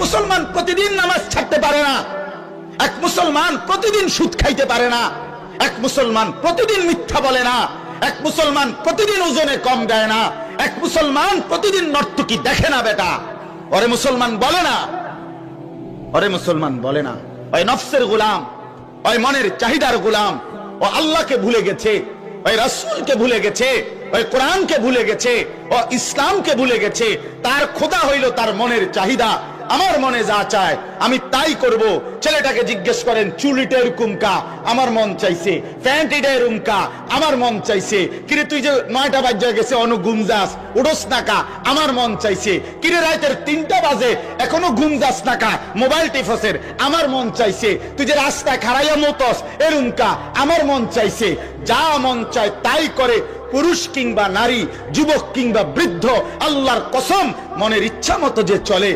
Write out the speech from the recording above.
মুসলমান প্রতিদিন নামাজ ছাড়তে পারে না, এক মুসলমান প্রতিদিন সুদ খাইতে পারে না, এক মুসলমান প্রতিদিন মিথ্যা বলে না, এক মুসলমান প্রতিদিন ওজনে কম গায় না, এক মুসলমান প্রতিদিন নর্তকী দেখে না। বেটা, ওরে মুসলমান বলে না, ওরে মুসলমান বলে না। ওই নফসের গোলাম, ওই মনের চাহিদার গোলাম, ও আল্লাহকে ভুলে গেছে, ওই রাসূলকে ভুলে গেছে, ওই কোরআনকে ভুলে গেছে, ও ইসলামকে ভুলে গেছে। তার খোদা হইল তার মনের চাহিদা। আমার মনে যা চায় আমি তাই করব। ছেলেটাকে জিজ্ঞেস করেন, চুলিটা এরকম কা? আমার মন চাইছে। প্যান্ট এটা এরকম কা? আমার মন চাইছে। কিরে তুই যে 9টা বাজে গেছে অনু ঘুমজাস, উঠোস না কা? আমার মন চাইছে। কিরে রাতের 3টা বাজে এখনো ঘুমজাস না কা? মোবাইল টিপসের, আমার মন চাইছে। তুই যে রাস্তায় খাড়াইয়া মতস এরকম কা? আমার মন চাইছে। যা মন চায় তাই করে পুরুষ কিংবা নারী, যুবক কিংবা বৃদ্ধ, আল্লাহর কসম মনের ইচ্ছা মতো যে চলে